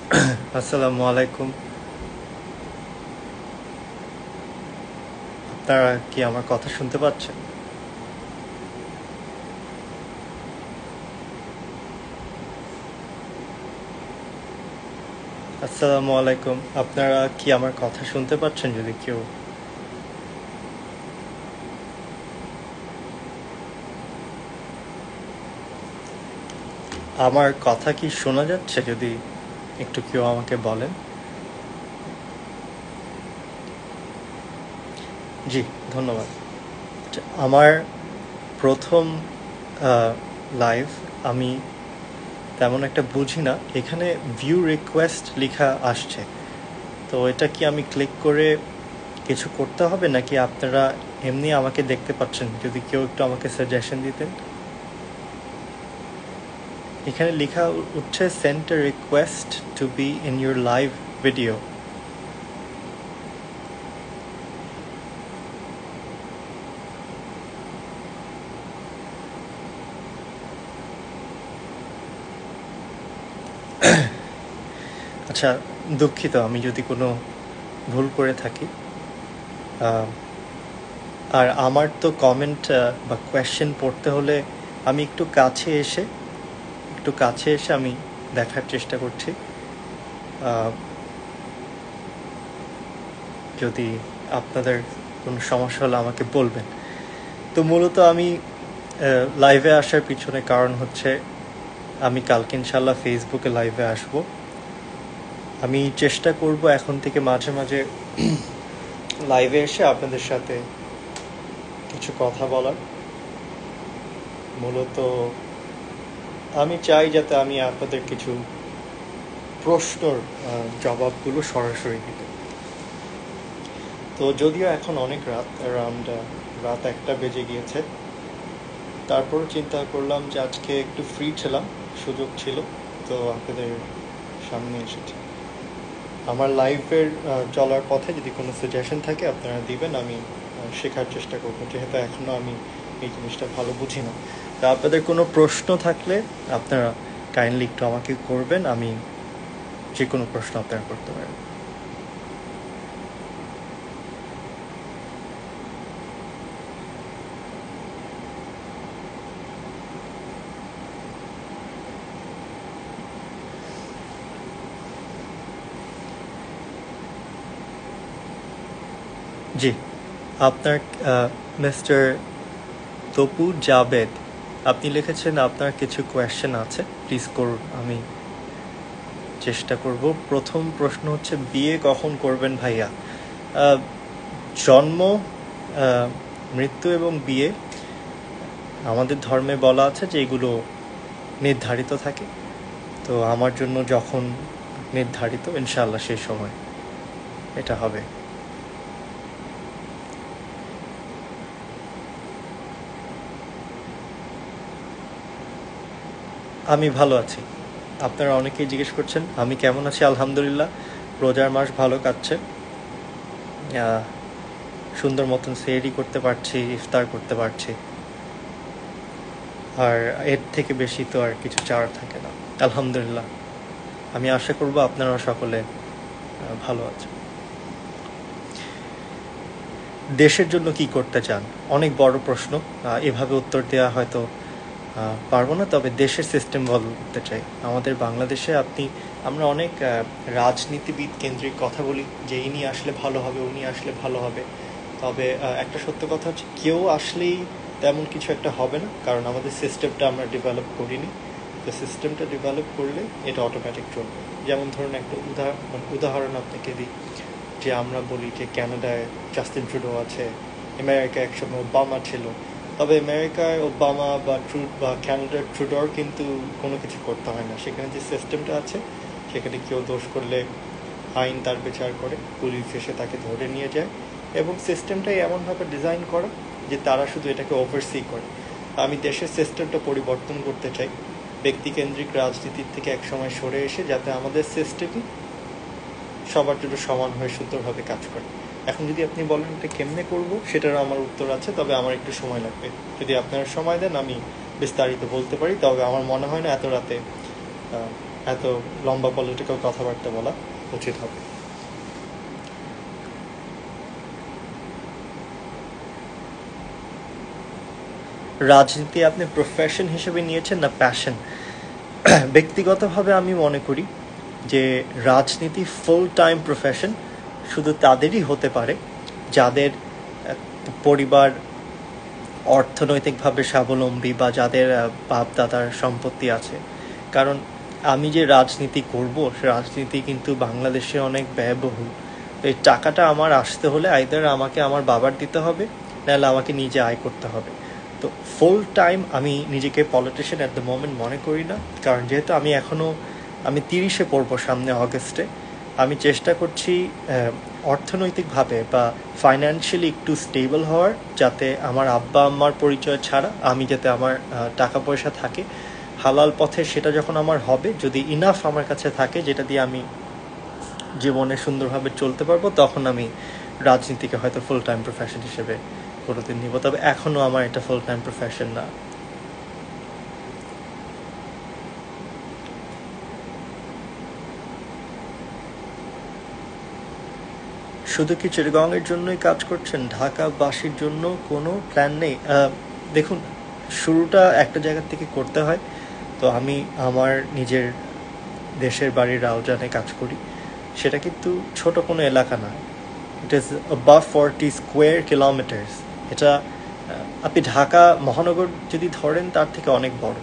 আসসালামু আলাইকুম। আপনারা কি আমার কথা শুনতে পাচ্ছেন? আসসালামু আলাইকুম। আপনারা কি আমার কথা শুনতে পাচ্ছেন? যদি কেউ আমার কথা কি শোনা যাচ্ছে? যদি একটু কেউ আমাকে বলেন। জি, ধন্যবাদ। আচ্ছা, আমার প্রথম লাইভ। আমি তেমন একটা বুঝি না। এখানে ভিউ রিকোয়েস্ট লেখা আসছে, তো এটা কি আমি ক্লিক করে কিছু করতে হবে, নাকি আপনারা এমনি আমাকে দেখতে পাচ্ছেন? যদি কেউ একটু আমাকে সাজেশন দিতেন। এখানে লেখা উঠছে send A request to be in your live video. আচ্ছা, দুঃখিত আমি যদি কোনো ভুল করে থাকি। আর আমার তো কমেন্ট বা কোয়েশ্চেন পড়তে হলে আমি একটু কাছে এসে আমি দেখার চেষ্টা করছি। যদি আপনাদের কোনো সমস্যা হলে আমাকে বলবেন। তো মূলত আমি লাইভে আসার পিছনে কারণ হচ্ছে আমি কালকে ইনশাল্লাহ ফেসবুকে লাইভে আসব। আমি চেষ্টা করব এখন থেকে মাঝে মাঝে লাইভে এসে আপনাদের সাথে কিছু কথা বলার। মূলত আমি চাই যাতে আমি আপনাদের কিছু প্রশ্নর জবাবগুলো সরাসরি দিতে। তো যদিও এখন অনেক রাত, অ্যারাউন্ড রাত 1টা বেজে গিয়েছে, তারপরও চিন্তা করলাম যে আজকে একটু ফ্রি ছিলাম, সুযোগ ছিল, তো আপনাদের সামনে এসেছি। আমার লাইফের চলার পথে যদি কোনো সাজেশন থাকে আপনারা দিবেন, আমি শেখার চেষ্টা করবো, যেহেতু এখনও আমি এই জিনিসটা ভালো বুঝি না। তা আপনাদের কোনো প্রশ্ন থাকলে আপনারা কাইন্ডলি একটু আমাকে করবেন, আমি যে কোনো প্রশ্ন আপনারা করতে পারেন। জি, আপনার মিস্টার তপু জাবেদ, আপনি লিখেছেন আপনার কিছু কোয়েশ্চেন আছে, প্লিজ করুন, আমি চেষ্টা করব। প্রথম প্রশ্ন হচ্ছে, বিয়ে কখন করবেন ভাইয়া? জন্ম, মৃত্যু এবং বিয়ে আমাদের ধর্মে বলা আছে যে এগুলো নির্ধারিত থাকে। তো আমার জন্য যখন নির্ধারিত, ইনশাআল্লাহ সেই সময় এটা হবে। আমি ভালো আছি। আপনারা অনেকেই জিজ্ঞেস করছেন আমি কেমন আছি। আলহামদুলিল্লাহ, রোজার মাস ভালো কাটছে। সুন্দর মতন সেহরি করতে পারছি, ইফতার করতে পারছি, আর এর থেকে বেশি তো আর কিছু চাওয়ার থাকে না। আলহামদুলিল্লাহ, আমি আশা করব আপনারা সকলে ভালো আছেন। দেশের জন্য কি করতে চান? অনেক বড় প্রশ্ন, এভাবে উত্তর দেওয়া হয়তো পারবো না, তবে দেশের সিস্টেম বলতে চাই। আমাদের বাংলাদেশে আমরা অনেক রাজনীতিবিদ কেন্দ্রিক কথা বলি যে ইনি আসলে ভালো হবে, উনি আসলে ভালো হবে। তবে একটা সত্য কথা হচ্ছে, কেউ আসলেই তেমন কিছু একটা হবে না, কারণ আমাদের সিস্টেমটা আমরা ডেভেলপ করিনি। তো সিস্টেমটা ডেভেলপ করলে এটা অটোমেটিক চলবে। যেমন ধরুন একটা উদাহরণ আপনাকে দিই, যে আমরা বলি যে ক্যানাডায় জাস্টিন ট্রুডো আছে, আমেরিকায় একসময় ওবামা ছিল। তবে আমেরিকায় ওবামা বা ক্যানাডার ট্রুডোর কিন্তু কোনো কিছু করতে হয় না। সেখানে যে সিস্টেমটা আছে, সেখানে কেউ দোষ করলে আইন তার বিচার করে, পুলিশ এসে তাকে ধরে নিয়ে যায়, এবং সিস্টেমটাই এমনভাবে ডিজাইন করা যে তারা শুধু এটাকে ওভারসি করে। আমি দেশের সিস্টেমটা পরিবর্তন করতে চাই, ব্যক্তিকেন্দ্রিক রাজনীতির থেকে একসময় সরে এসে, যাতে আমাদের সিস্টেমই সবার জন্য সমান হয়ে সুন্দরভাবে কাজ করে। এখন যদি আপনি বলেন এটা কেমনে করবো, সেটারও আমার উত্তর আছে, তবে আমার একটু সময় লাগবে। যদি আপনারা সময় দেন আমি বিস্তারিত বলতে পারি, তবে আমার মনে হয় না এত রাতে এত লম্বা পলিটিক্যাল কথাবার্তা বলা উচিত হবে। রাজনীতি আপনি প্রফেশন হিসেবে নিয়েছেন না প্যাশন? ব্যক্তিগতভাবে আমি মনে করি যে রাজনীতি ফুল টাইম প্রফেশন শুধু তাদেরই হতে পারে যাদের পরিবার অর্থনৈতিকভাবে স্বাবলম্বী বা যাদের বাপ দাদার সম্পত্তি আছে। কারণ আমি যে রাজনীতি করব, সে রাজনীতি কিন্তু বাংলাদেশে অনেক ব্যয়বহুল। তো এই টাকাটা আমার আসতে হলে আইদার আমাকে আমার বাবার দিতে হবে, নাহলে আমাকে নিজে আয় করতে হবে। তো ফুল টাইম আমি নিজেকে পলিটিশিয়ান অ্যাট দ্য মোমেন্ট মনে করি না। কারণ যেহেতু আমি 30-এ পড়বো সামনে অগস্টে, আমি চেষ্টা করছি অর্থনৈতিকভাবে বা ফাইন্যান্সিয়ালি একটু স্টেবল হওয়ার, যাতে আমার আব্বা আম্মার পরিচয় ছাড়া আমি যাতে আমার টাকা পয়সা থাকে হালাল পথে, সেটা যখন আমার হবে, যদি ইনাফ আমার কাছে থাকে যেটা দিয়ে আমি জীবনে সুন্দরভাবে চলতে পারবো, তখন আমি রাজনীতিকে হয়তো ফুল টাইম প্রফেশন হিসেবে কোনোদিন নিব। তবে এখনও আমার এটা ফুল টাইম প্রফেশন না। শুধু কি চিটাগংয়ের জন্যই কাজ করছেন? ঢাকাবাসীর জন্য কোনো প্ল্যান নেই? দেখুন, শুরুটা একটা জায়গা থেকে করতে হয়। তো আমি আমার নিজের দেশের বাড়ির রাউজানে কাজ করি। সেটা কিন্তু ছোট কোনো এলাকা না। It is above 40 square kilometres. এটা আপনি ঢাকা মহানগর যদি ধরেন তার থেকে অনেক বড়।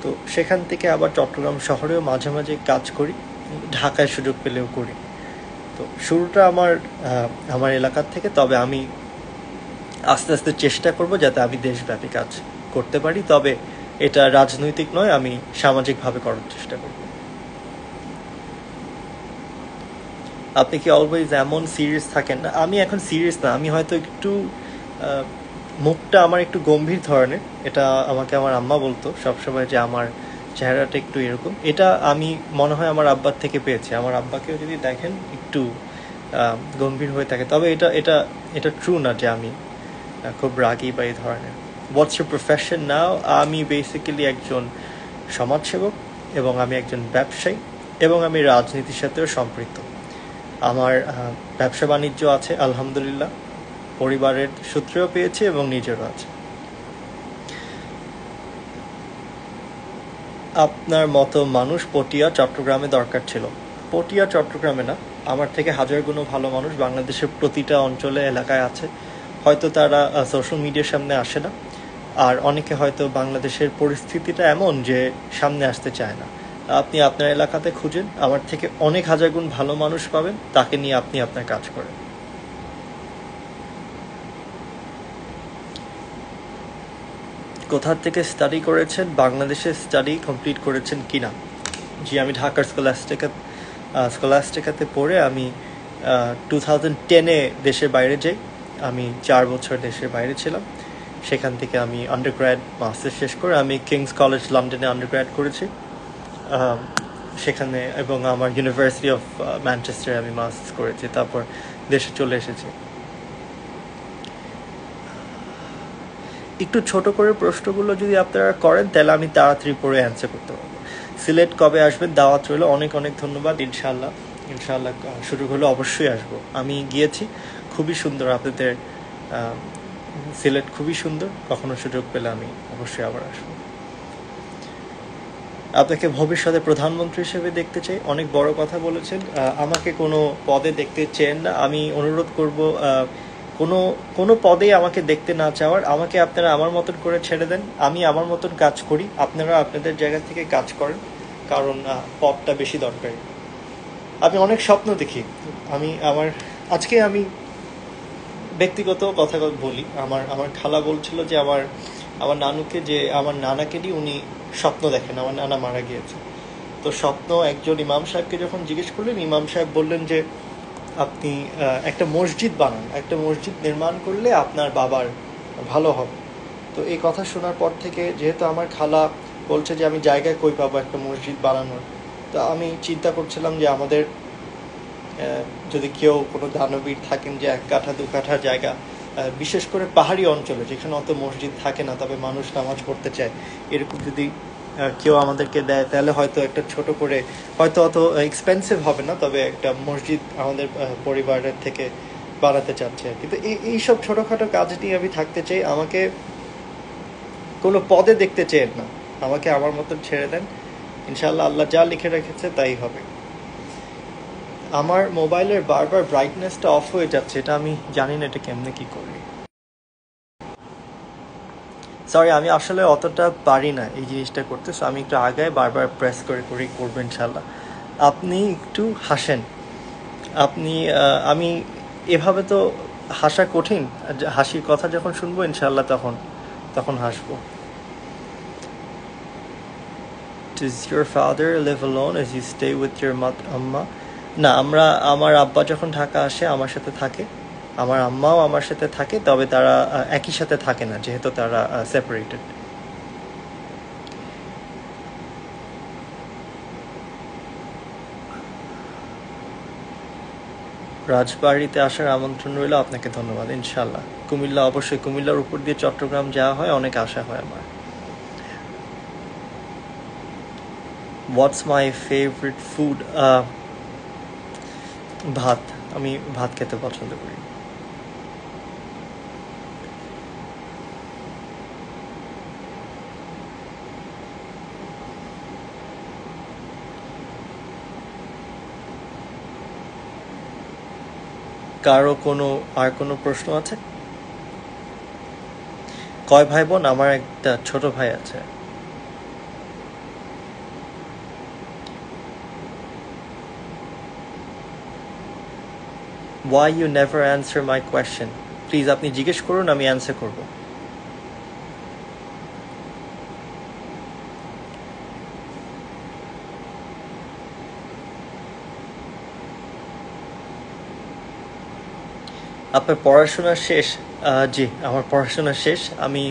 তো সেখান থেকে আবার চট্টগ্রাম শহরেও মাঝে মাঝে কাজ করি, ঢাকায় সুযোগ পেলেও করি। তো শুরুটা আমার এলাকার থেকে। তবে আমি আস্তে আস্তে চেষ্টা করব যাতে আমি দেশব্যাপী কাজ করতে পারি। তবে এটা রাজনৈতিক নয়, আমি সামাজিকভাবে করার চেষ্টা করব। আপনি কি অলওয়েজ এমন সিরিয়াস থাকেন? না, আমি এখন সিরিয়াস না। আমি হয়তো একটু মুখটা আমার একটু গম্ভীর ধরনের। এটা আমাকে আমার আম্মা বলতো সবসময় যে আমার চেহারাটা একটু এরকম। এটা আমি মনে হয় আমার আব্বার থেকে পেয়েছি। আমার আব্বাকেও যদি দেখেন একটু গম্ভীর হয়ে থাকে। তবে এটা এটা এটা ট্রু না যে আমি খুব রাগী বা এই ধরনের। হোয়াটস ইউর প্রফেশন নাও? আমি বেসিক্যালি একজন সমাজসেবক, এবং আমি একজন ব্যবসায়ী, এবং আমি রাজনীতির সাথেও সম্পৃক্ত। আমার ব্যবসা বাণিজ্য আছে আলহামদুলিল্লাহ, পরিবারের সূত্রেও পেয়েছি এবং নিজেরও আছে। আপনার মতো মানুষ পটিয়া চট্টগ্রামে দরকার ছিল। পটিয়া চট্টগ্রামে না, আমার থেকে হাজার গুণ ভালো মানুষ বাংলাদেশের প্রতিটা অঞ্চলে এলাকায় আছে। হয়তো তারা সোশ্যাল মিডিয়ার সামনে আসে না, আর অনেকে হয়তো বাংলাদেশের পরিস্থিতিটা এমন যে সামনে আসতে চায় না। আপনি আপনার এলাকাতে খুঁজেন, আমার থেকে অনেক হাজার গুণ ভালো মানুষ পাবেন, তাকে নিয়ে আপনি আপনার কাজ করেন। কোথা থেকে স্টাডি করেছেন? বাংলাদেশে স্টাডি কমপ্লিট করেছেন কিনা? জি, আমি ঢাকার স্কলাস্টিকাতে পড়ে আমি 2010-এ দেশের বাইরে যাই। আমি 4 বছর দেশের বাইরে ছিলাম। সেখান থেকে আমি আন্ডারগ্র্যাড মাস্টার্স শেষ করে আমি কিংস কলেজ লন্ডনে আন্ডারগ্র্যাড করেছি সেখানে, এবং আমার ইউনিভার্সিটি অফ ম্যানচেস্টারে আমি মাস্টার্স করেছি। তারপর দেশে চলে এসেছি। একটু ছোট করে প্রশ্নগুলো যদি আপনারা করেন তাহলে আমি তাড়াতাড়ি পড়ে অ্যান্সার করতে পারবো। সিলেট কবে আসবেন? দাওয়াত রইল। অনেক অনেক ধন্যবাদ। ইনশাল্লাহ সুযোগ হলে অবশ্যই আসবো। আমি গিয়েছি, খুবই সুন্দর আপনাদের সিলেট, খুবই সুন্দর। কখনো সুযোগ পেলে আমি অবশ্যই আবার আসবো। আপনাকে ভবিষ্যতে প্রধানমন্ত্রী হিসেবে দেখতে চাই। অনেক বড় কথা বলেছেন। আমাকে কোনো পদে দেখতে চেন না। আমি অনুরোধ করব কোনো পদেই আমাকে দেখতে না চাওয়ার। আমাকে আপনারা আমার মতন করে ছেড়ে দেন, আমি আমার মতন কাজ করি, আপনারা আপনাদের জায়গা থেকে কাজ করেন। কারণ পদটা বেশি দরকারি। আমি অনেক স্বপ্ন দেখি। আজকে আমি ব্যক্তিগত কথা বলি। আমার খালা বলছিল যে আমার নানুকে, যে আমার নানাকে নিয়ে উনি স্বপ্ন দেখেন। আমার নানা মারা গিয়েছে। তো স্বপ্ন একজন ইমাম সাহেবকে যখন জিজ্ঞেস করলেন, ইমাম সাহেব বললেন যে আপনি একটা মসজিদ বানান, একটা মসজিদ নির্মাণ করলে আপনার বাবার ভালো হবে। তো এই কথা শোনার পর থেকে, যেহেতু আমার খালা বলছে যে আমি জায়গায় কই পাবো একটা মসজিদ বানানোর, তো আমি চিন্তা করছিলাম যে আমাদের যদি কেউ কোনো দানবীর থাকেন যে 1 কাঠা 2 কাঠা জায়গা, বিশেষ করে পাহাড়ি অঞ্চলে যেখানে অত মসজিদ থাকে না, তবে মানুষ নামাজ পড়তে চায়, এরকম যদি কেউ আমাদেরকে দেয়, তাহলে হয়তো একটা ছোট করে, হয়তো অত এক্সপেন্সিভ হবে না, তবে একটা মসজিদ আমাদের পরিবারের থেকে বানাতে চাচ্ছে। কিন্তু এইসব ছোটোখাটো কাজ নিয়ে আমি থাকতে চাই। আমাকে কোনো পদে দেখতে চেয়েন না, আমাকে আমার মতন ছেড়ে দেন। ইনশাল্লাহ আল্লাহ যা লিখে রেখেছে তাই হবে। আমার মোবাইলের বারবার ব্রাইটনেসটা অফ হয়ে যাচ্ছে, এটা আমি জানি না এটা কেমনে কি করি। সরি, আমি আসলে অতটা পারি না এই জিনিসটা করতে, সো আমি একটু আগায় বারবার প্রেস করে করেই করবো ইনশাল্লাহ। আপনি একটু হাসেন। আপনি আমি এভাবে তো হাসা কঠিন, হাসির কথা যখন শুনবো ইনশাল্লাহ তখন তখন হাসবো। Does your father live alone as you stay with your আম্মা? না, আমার আব্বা যখন ঢাকা আসে আমার সাথে থাকে, আমার আম্মাও আমার সাথে থাকে, তবে তারা একই সাথে থাকে না যেহেতু তারা সেপারেটেড। রাজবাড়িতে আসার আমন্ত্রণ রইল, আপনাকে ধন্যবাদ। ইনশাল্লাহ কুমিল্লা, অবশ্যই কুমিল্লার উপর দিয়ে চট্টগ্রাম যাওয়া হয়, অনেক আশা হয় আমার। হোয়াটস মাই ফেভারিট ফুড? ভাত। আমি ভাত খেতে পছন্দ করি। কারো আর কোনো প্রশ্ন আছে? কয় ভাই বোন? আমার একটা ছোট ভাই আছে। Why you never answer my question? Please আপনি জিজ্ঞেস করুন, আমি অ্যান্সার করব। আপনার পড়াশোনা শেষ? জি, আমার পড়াশোনা শেষ। আমি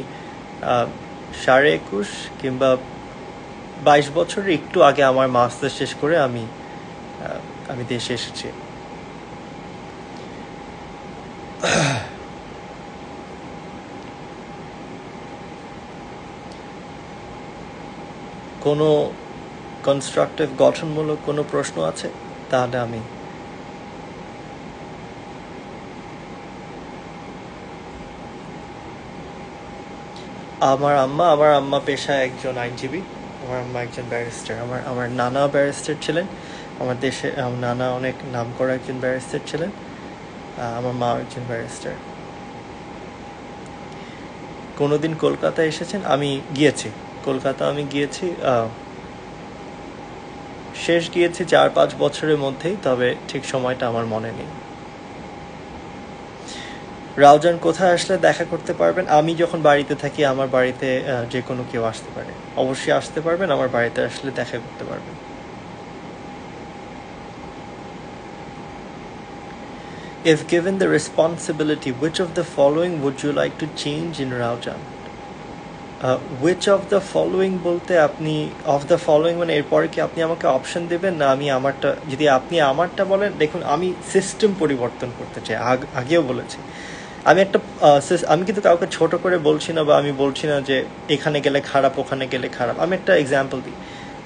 21 কিংবা 22 বছরের একটু আগে আমার মাস্টার্স শেষ করে আমি দেশে এসেছি। কোনো কনস্ট্রাকটিভ গঠনমূলক কোনো প্রশ্ন আছে? তাহলে আমি আমার আম্মা পেশায় একজন আইনজীবী। আমার আম্মা একজন ব্যারিস্টার। আমার নানা ব্যারিস্টার ছিলেন। আমার দেশে আমার নানা অনেক নাম করা একজন ব্যারিস্টার ছিলেন। আমার মা একজন ব্যারিস্টার। কোনোদিন কলকাতা এসেছেন? আমি গিয়েছি কলকাতা, আমি গিয়েছি, শেষ গিয়েছি 4-5 বছরের মধ্যেই, তবে ঠিক সময়টা আমার মনে নেই। রাউজান কোথায় আসলে দেখা করতে পারবেন? আমি যখন বাড়িতে থাকি, আমার বাড়িতে যে কোনো কেউ আসতে পারে, অবশ্যই আসতে পারবেন, আমার বাড়িতে আসলে দেখা করতে পারবেন। If given the responsibility, which of the following would you like to change in Raujan? Which of the following বলতে আপনি of the following মানে এরপরে কি আপনি আমাকে অপশন দেবেন, না আমি আমারটা? যদি আপনি আমারটা বলেন, দেখুন আমি সিস্টেম পরিবর্তন করতে চাই, আগেও বলেছি। আমি কিন্তু কাউকে ছোট করে বলছি না, বা আমি বলছি না যে এখানে গেলে খারাপ ওখানে গেলে খারাপ। আমি একটা এক্সাম্পল দিই।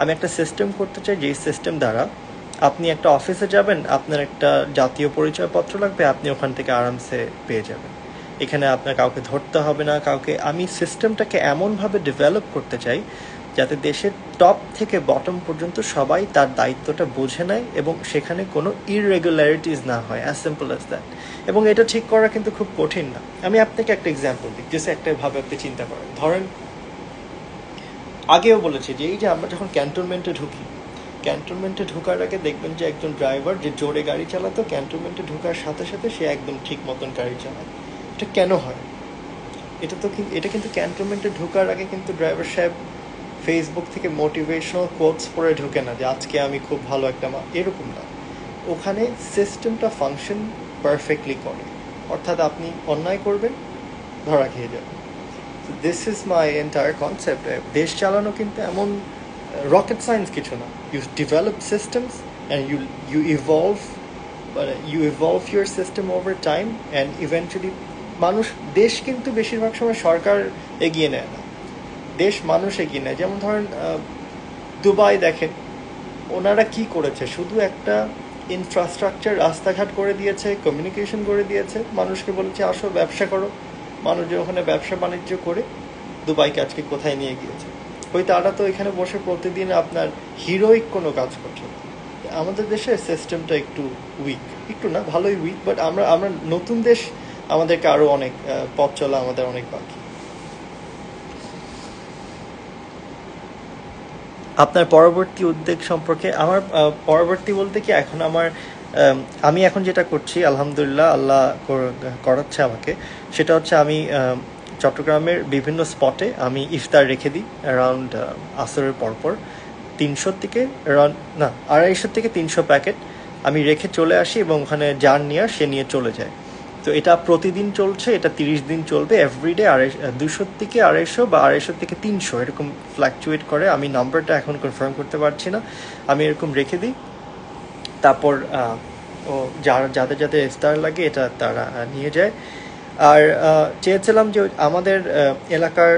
আমি একটা সিস্টেম করতে চাই, যেই সিস্টেম দ্বারা আপনি একটা অফিসে যাবেন, আপনার একটা জাতীয় পরিচয়পত্র লাগবে, আপনি ওখান থেকে আরামসে পেয়ে যাবেন। এখানে আপনার কাউকে ধরতে হবে না, আমি সিস্টেমটাকে এমনভাবে ডেভেলপ করতে চাই যাতে দেশের টপ থেকে বটম পর্যন্ত সবাই তার দায়িত্বটা বুঝে নেয় এবং সেখানে কোনো ইররেগুলারিটিস না হয়, অ্যাজ সিম্পল অ্যাজ দ্যাট। এবং এটা ঠিক করা কিন্তু খুব কঠিন না। আমি আপনাকে একটা এক্সাম্পল দিই, জাস্ট একটা ভাবে আপনি চিন্তা করেন। ধরেন, আগেও বলেছি যে এই যে আমরা যখন ক্যান্টনমেন্টে ঢুকি, ক্যান্টনমেন্টে ঢোকার আগে দেখবেন যে একজন ড্রাইভার যে জোরে গাড়ি চালাতো, ক্যান্টনমেন্টে ঢোকার সাথে সাথে সে একদম ঠিক মতন গাড়ি চালায়। এটা কেন হয়? এটা কিন্তু ক্যান্টনমেন্টে ঢোকার আগে কিন্তু ড্রাইভার সাহেব ফেসবুক থেকে মোটিভেশনাল কোটস পড়ে ঢোকে না যে আজকে আমি খুব ভালো একটা এরকম না। ওখানে সিস্টেমটা ফাংশন পারফেক্টলি করে, অর্থাৎ আপনি অন্যায় করবেন, ধরা খেয়ে যাবেন। This is my entire concept. দেশ চালানো কিন্তু এমন রকেট সায়েন্স কিছু না। You develop systems and you evolve your system over time, and eventually দেশ কিন্তু বেশিরভাগ সময় সরকার এগিয়ে নেয় না, দেশ মানুষ এগিয়ে নেয়। যেমন ধরেন দুবাই দেখেন, ওনারা কি করেছে, শুধু একটা ইনফ্রাস্ট্রাকচার, রাস্তাঘাট করে দিয়েছে, কমিউনিকেশন করে দিয়েছে, মানুষকে বলেছে আসো ব্যবসা করো। মানুষ যে ওখানে ব্যবসা বাণিজ্য করে দুবাইকে আজকে কোথায় নিয়ে গিয়েছে। ওই তারা তো এখানে বসে প্রতিদিন আপনার হিরোইক কোনো কাজ করছে। আমাদের দেশের সিস্টেমটা একটু উইক, একটু না ভালোই উইক, বাট আমরা আমরা নতুন দেশ, আমাদেরকে আরো অনেক পথ চলা আমাদের অনেক বাকি। আপনার পরবর্তী উদ্যোগ সম্পর্কে, আমার পরবর্তী বলতে কি, এখন আমার আমি এখন যেটা করছি আলহামদুলিল্লাহ, আল্লাহ করাচ্ছে আমাকে, সেটা হচ্ছে আমি চট্টগ্রামের বিভিন্ন স্পটে আমি ইফতার রেখে দিই অ্যারাউন্ড আসরের পরপর। 300 থেকে অ্যারাউন্ড, না 250 থেকে 300 প্যাকেট আমি রেখে চলে আসি, এবং ওখানে যার নিয়ে সে নিয়ে চলে যায়। তো এটা প্রতিদিন চলছে, এটা 30 দিন চলবে। এভরিডে 200 থেকে 250 বা 250 থেকে 300 এরকম ফ্ল্যাকচুয়েট করে। আমি নাম্বারটা এখন কনফার্ম করতে পারছি না। আমি এরকম রেখে দিই, তারপর ও যাদের যাদের ইফতার লাগে এটা তারা নিয়ে যায়। আর চেয়েছিলাম যে আমাদের এলাকার,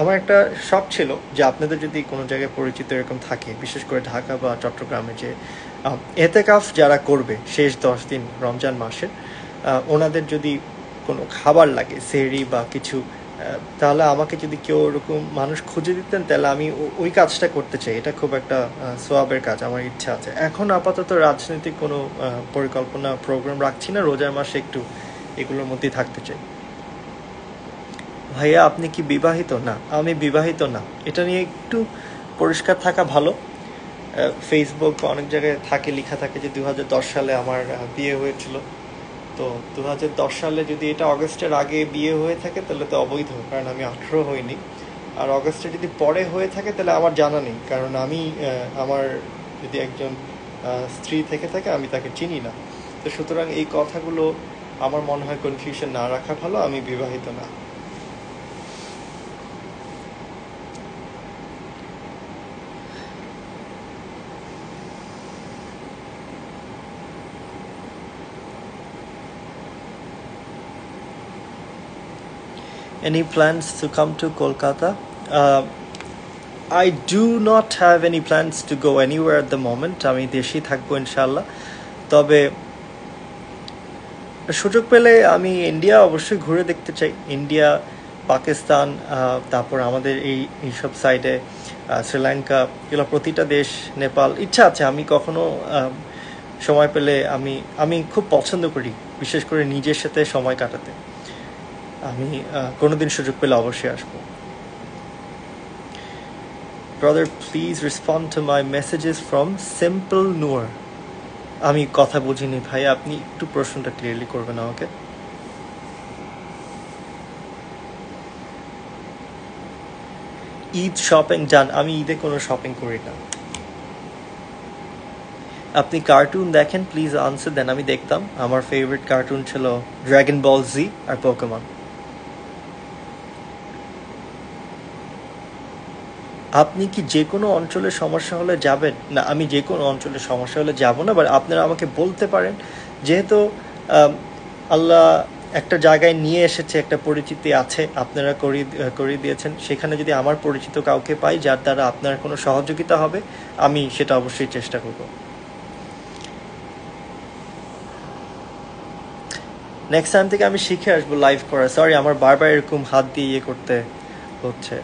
আমার একটা শখ ছিল যে আপনাদের যদি কোনো জায়গায় পরিচিত এরকম থাকে, বিশেষ করে ঢাকা বা চট্টগ্রামে, যে এতেকাফ যারা করবে শেষ 10 দিন রমজান মাসের, ওনাদের যদি কোনো খাবার লাগে, সেহরি বা কিছু, তাহলে আমাকে যদি কেউ ওরকম মানুষ খুঁজে দিতেন, তাহলে আমি ওই কাজটা করতে চাই। এটা খুব একটা সোয়াবের কাজ, আমার ইচ্ছা আছে। এখন আপাতত রাজনৈতিক কোনো পরিকল্পনা প্রোগ্রাম রাখছি না, রোজার মাসে একটু এগুলোর মধ্যেই থাকতে চাই। ভাইয়া আপনি কি বিবাহিত? না, আমি বিবাহিত না। এটা নিয়ে একটু পরিষ্কার থাকা ভালো। ফেসবুক বা অনেক জায়গায় থাকে, লেখা থাকে যে 2010 সালে আমার বিয়ে হয়েছিল। তো 2010 সালে যদি এটা অগস্টের আগে বিয়ে হয়ে থাকে তাহলে তো অবৈধ, কারণ আমি 18 হইনি। আর অগস্টে যদি পরে হয়ে থাকে তাহলে আমার জানা নেই, কারণ আমি আমার যদি একজন স্ত্রী থেকে থাকে আমি তাকে চিনি না। তো সুতরাং এই কথাগুলো আমার মনে হয় কনফিউশন না রাখা ভালো। আমি বিবাহিত না। Any plans to come to Kolkata? I do not have any plans to go anywhere at the moment. আমি দেশেই থাকবো ইনশাআল্লাহ। তবে সুযোগ পেলে আমি ইন্ডিয়া অবশ্যই ঘুরে দেখতে চাই। ইন্ডিয়া, পাকিস্তান, তারপর আমাদের এইসব সাইডে শ্রীলঙ্কা, এগুলো প্রতিটা দেশ, নেপাল, ইচ্ছা আছে। আমি কখনো সময় পেলে আমি খুব পছন্দ করি বিশেষ করে নিজের সাথে সময় কাটাতে। আমি কোনোদিন সুযোগ পেলে অবশ্যই আসবো। Brother, please respond to my messages from Simple Noor. আমি কথা বুঝিনি ভাই, আপনি একটু প্রশ্নটা ক্লিয়ারলি করবেন আমাকে। ঈদ শপিং যান? আমি ঈদে কোনো শপিং করি না। আপনি কার্টুন দেখেন? প্লিজ আনসার দেন, আমি দেখতাম। আমার ফেভারিট কার্টুন ছিল ড্রাগন বল জি আর পোকেমন। আপনি কি যে কোনো অঞ্চলের সমস্যা হলে যাবেন? না, আমি যে কোনো অঞ্চলের সমস্যা হলে যাব না, বাট আপনারা আমাকে বলতে পারেন। যেহেতু আল্লাহ একটা জায়গায় নিয়ে এসেছে, একটা পরিচিতি আছে, আপনারা করিয়ে দিয়েছেন, সেখানে যদি আমার পরিচিত কাউকে পাই যার দ্বারা আপনার কোনো সহযোগিতা হবে, আমি সেটা অবশ্যই চেষ্টা করব। নেক্সট টাইম থেকে আমি শিখে আসবো লাইভ করা। সরি, আমার বারবার এরকম হাত দিয়ে ইয়ে করতে হচ্ছে।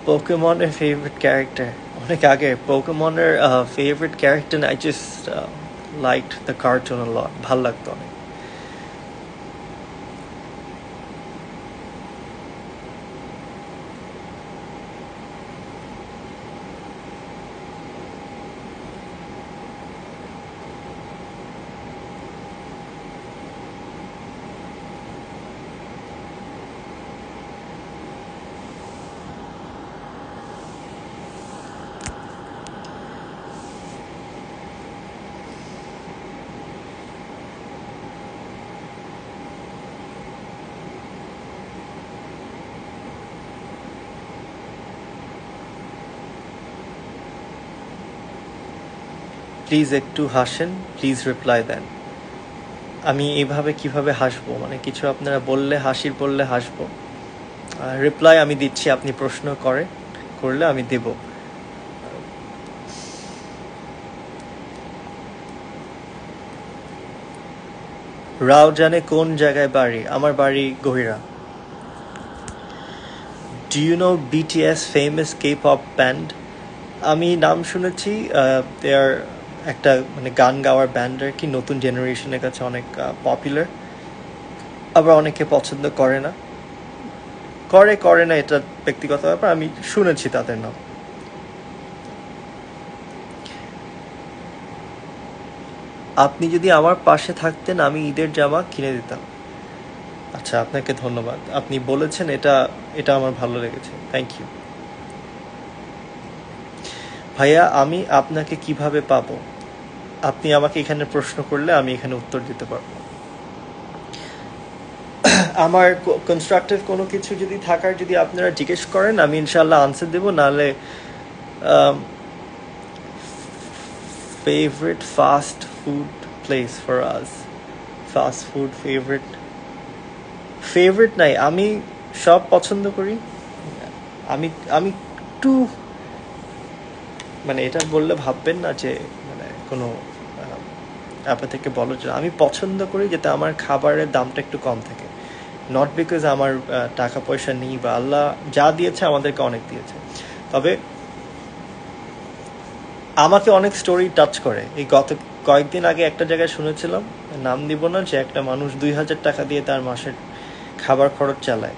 পোকেমনের ফেভারিট ক্যারেক্টার? অনেক আগে পোকেমনের favourite character, I just liked the cartoon a lot, ভাল লাগতো অনেক। প্লিজ একটু হাসেন, প্লিজ রিপ্লাই দেন। আমি এইভাবে কিভাবে হাসবো, মানে কিছু আপনারা বললে বললে হাসবো। রিপ্লাই আমি দিচ্ছি, আপনি প্রশ্ন করলে আমি দেব। রাউজানে কোন জায়গায় বাড়ি? আমার বাড়ি Gohira. Do you know BTS famous K pop band? আমি নাম শুনেছি। দে আর একটা মানে গান গাওয়ার ব্যান্ড আর কি, নতুন জেনারেশনের কাছে অনেক পপুলার। আবার অনেকে পছন্দ করে না, করে না, এটা ব্যক্তিগত ব্যাপার। আমি শুনেছি তাদের নাম। আপনি যদি আমার পাশে থাকতেন আমি ঈদের জামা কিনে দিতাম। আচ্ছা, আপনাকে ধন্যবাদ, আপনি বলেছেন, এটা এটা আমার ভালো লেগেছে, থ্যাংক ইউ। ভাইয়া আমি আপনাকে কিভাবে পাবো? আপনি আমাকে এখানে প্রশ্ন করলে আমি এখানে উত্তর দিতে পারবো। আমার কনস্ট্রাকটিভ কোনো কিছু যদি আপনারা জিজ্ঞেস করেন আমি ইনশাল্লাহ আনসার দেবো, নাহলে favourite fast food place for us. Fast food favourite নাই, আমি সব পছন্দ করি। আমি আমি একটু মানে এটা বললে ভাববেন না যে মানে কোনো আপনার থেকে বলো, যে আমি পছন্দ করি যাতে আমার খাবারের দামটা একটু কম থাকে। নট বিকজ আমার টাকা পয়সা নেই, বা আল্লাহ যা দিয়েছে আমাদেরকে অনেক দিয়েছে, তবে আমাকে অনেক স্টোরি টাচ করে। এই গত কয়েকদিন আগে একটা জায়গায় শুনেছিলাম, নাম দিব না, যে একটা মানুষ 2,000 টাকা দিয়ে তার মাসের খাবার খরচ চালায়।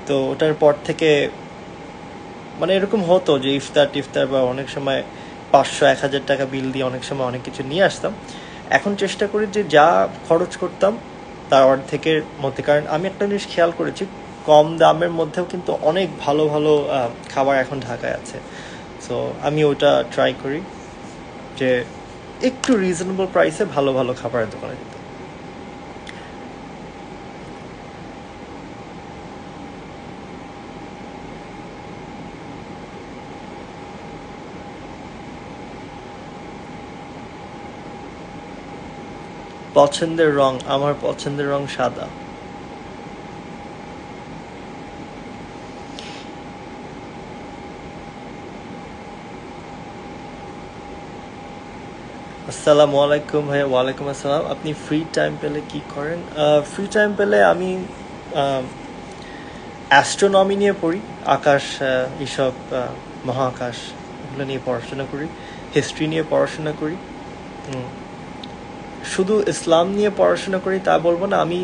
তো ওটার পর থেকে মানে এরকম হতো যে ইফতার বা অনেক সময় 500-1,000 টাকা বিল দিয়ে অনেক সময় অনেক কিছু নিয়ে আসতাম। এখন চেষ্টা করি যে যা খরচ করতাম তার অর্ধেকের মধ্যে, কারণ আমি একটা জিনিস খেয়াল করেছি, কম দামের মধ্যেও কিন্তু অনেক ভালো ভালো খাবার এখন ঢাকায় আছে। সো আমি ওটা ট্রাই করি যে একটু রিজনেবল প্রাইসে ভালো ভালো খাবারের দোকানে যেতে। পছন্দের রং, আমার পছন্দের রং সাদা। আসসালামু আলাইকুম ভাইয়া। ওয়ালাইকুম আসসালাম। আপনি ফ্রি টাইম পেলে কি করেন? ফ্রি টাইম পেলে আমি অ্যাস্ট্রোনমি নিয়ে পড়ি, আকাশ, এইসব মহাকাশ, এগুলো নিয়ে পড়াশোনা করি। হিস্ট্রি নিয়ে পড়াশোনা করি। শুধু ইসলাম নিয়ে পড়াশোনা করি তা বলবো না, আমি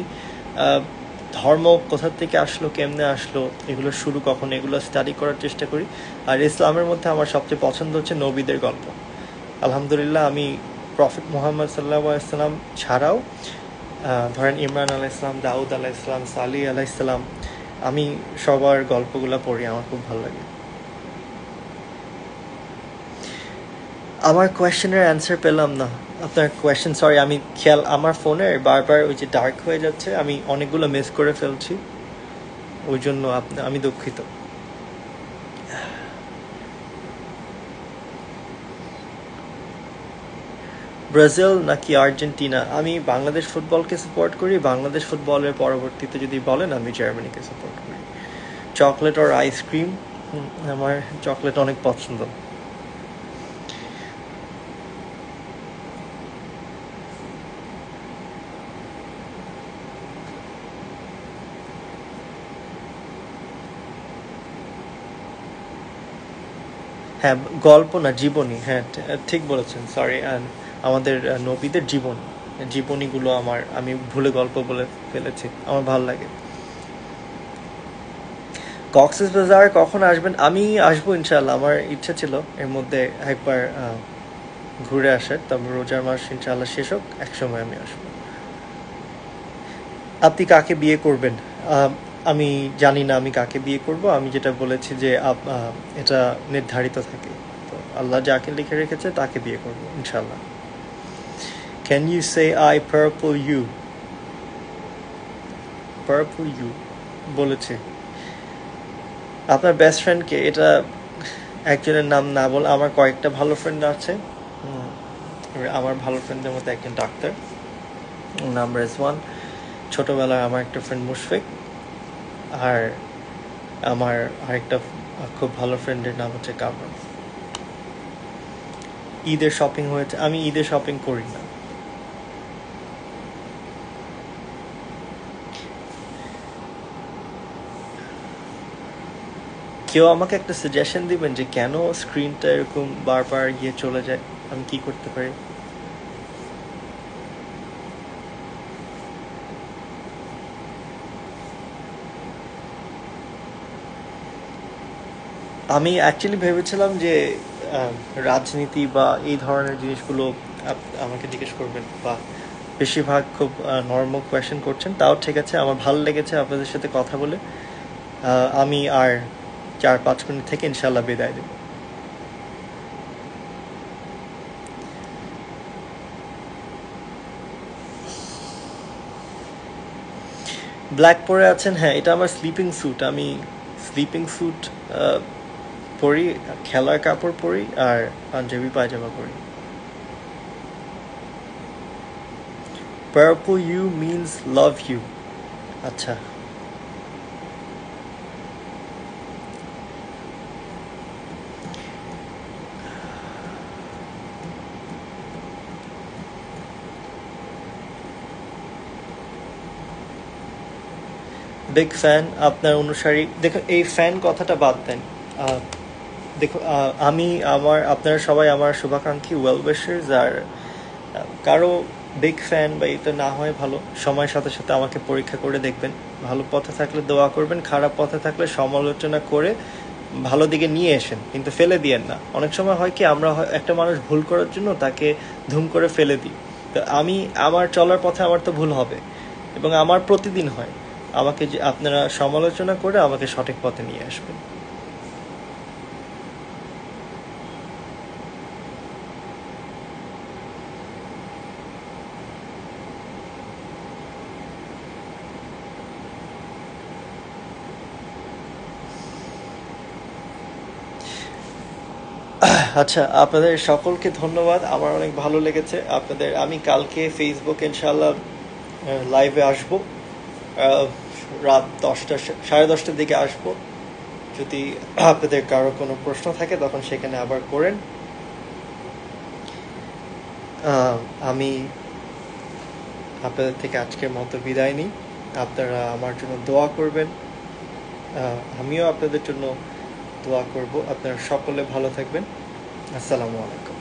ধর্ম কোথা থেকে আসলো, কেমনে আসলো, এগুলো শুরু কখন, এগুলো স্টাডি করার চেষ্টা করি। আর ইসলামের মধ্যে আমার সবচেয়ে পছন্দ হচ্ছে নবীদের গল্প। আলহামদুলিল্লাহ আমি প্রফেট মুহাম্মদ সাল্লাল্লাহু আলাইহি ওয়াসাল্লাম ছাড়াও ধরেন ইমরান আলাইহিসসালাম, দাউদ আলাইহিসসালাম, সালিহ আলাইহিসসালাম, আমি সবার গল্পগুলো পড়ি, আমার খুব ভালো লাগে। আমার কোয়েশ্চেনের অ্যান্সার পেলাম না। আপনার কোয়েশ্চেন, সরি, আমি আমার ফোনের বারবার ওই যে ডার্ক হয়ে যাচ্ছে, আমি অনেকগুলো মিস করে ফেলছি, ওই জন্য আমি দুঃখিত। ব্রাজিল নাকি আর্জেন্টিনা? আমি বাংলাদেশ ফুটবলকে সাপোর্ট করি। বাংলাদেশ ফুটবলের পরবর্তীতে যদি বলেন আমি জার্মানিকে সাপোর্ট করি। চকলেট আর আইসক্রিম? আমার চকলেট অনেক পছন্দ। হ্যাঁ, গল্প না, জীবনী। হ্যাঁ, ঠিক বলেছেন, সরি। আমাদের নবীদের জীবনীগুলো আমি ভুলে গল্প বলে ফেলেছি, আমার ভালো লাগে। কক্সবাজার কখন আসবেন? আমি আসবো ইনশাল্লাহ, আমার ইচ্ছা ছিল এর মধ্যে একবার ঘুরে আসার, তবে রোজার মাস ইনশাল্লাহ শেষ হোক, একসময় আমি আসবো। আপনি কাকে বিয়ে করবেন? আমি জানি না আমি কাকে বিয়ে করব। আমি যেটা বলেছি যে এটা নির্ধারিত থাকে, তো আল্লাহ যাকে লিখে রেখেছে তাকে বিয়ে করবো ইনশাল্লাহ। Can you say I purple you? Purple you বলেছে। আপনার বেস্ট ফ্রেন্ডকে, এটা একজনের নাম না বলে, আমার কয়েকটা ভালো ফ্রেন্ড আছে। আমার ভালো ফ্রেন্ডদের মধ্যে একজন ডাক্তার, নাম রেজওয়ান। ছোটবেলায় আমার একটা ফ্রেন্ড মুশফিক, আর আমার আরেকটা খুব ভালো ফ্রেন্ডের নাম হচ্ছে কামরুন। ঈদের শপিং হয়েছে? আমি ঈদের শপিং করি না। কেউ আমাকে একটা সাজেশন দিবেন যে কেন স্ক্রিনটা এরকম বারবার গিয়ে চলে যায়, আমি কি করতে পারি? আমি অ্যাকচুয়ালি ভেবেছিলাম যে আহ, রাজনীতি বা এই ধরনের জিনিসগুলো আমাকে জিজ্ঞেস করবেন, বা বেশিরভাগ খুব নর্মাল কোয়েশ্চেন করছেন, তাও ঠিক আছে। আমার ভালো লেগেছে আপনাদের সাথে কথা বলে। আমি আর 4-5 মিনিট থেকে ইনশাল্লাহ বিদায় দেব। ব্ল্যাক পরে আছেন? হ্যাঁ, এটা আমার স্লিপিং স্যুট। আমি স্লিপিং স্যুট পরি, খেলার কাপড় পরি, আর পাঞ্জাবি পায়জামা পরি। Purple you means love you. আচ্ছা, বিগ ফ্যান, আপনার অনুসারী। দেখুন, এই ফ্যান কথাটা বাদ দেন। আহ, দেখুন, আপনারা সবাই আমার শুভাকাঙ্ক্ষী, ওয়েল উইশার্স। আর কারো বিগ ফ্যান বা এটা না হয় ভালো, সময়ের সাথে সাথে আমাকে পরীক্ষা করে দেখবেন। ভালো পথে থাকলে দোয়া করবেন, খারাপ পথে থাকলে সমালোচনা করে ভালো দিকে নিয়ে এসেন, কিন্তু ফেলে দিয়েন না। অনেক সময় হয় কি, আমরা একটা মানুষ ভুল করার জন্য তাকে ধুম করে ফেলে দিই। তো আমি আমার চলার পথে আমার তো ভুল হবে, এবং আমার প্রতিদিন হয়। আমাকে যে আপনারা সমালোচনা করে আমাকে সঠিক পথে নিয়ে আসবেন। আচ্ছা, আপনাদের সকলকে ধন্যবাদ। আমার অনেক ভালো লেগেছে আপনাদের। আমি কালকে ফেসবুক ইনশাল্লাহ লাইভে আসবো। আহ, রাত 10টা, 10:30টার দিকে আসবো। যদি আপনাদের কারো কোনো প্রশ্ন থাকে তখন সেখানে আবার করেন। আমি আপনাদের থেকে আজকের মতো বিদায় নিই। আপনারা আমার জন্য দোয়া করবেন, আমিও আপনাদের জন্য দোয়া করব। আপনারা সকলে ভালো থাকবেন। আসসালামু আলাইকুম।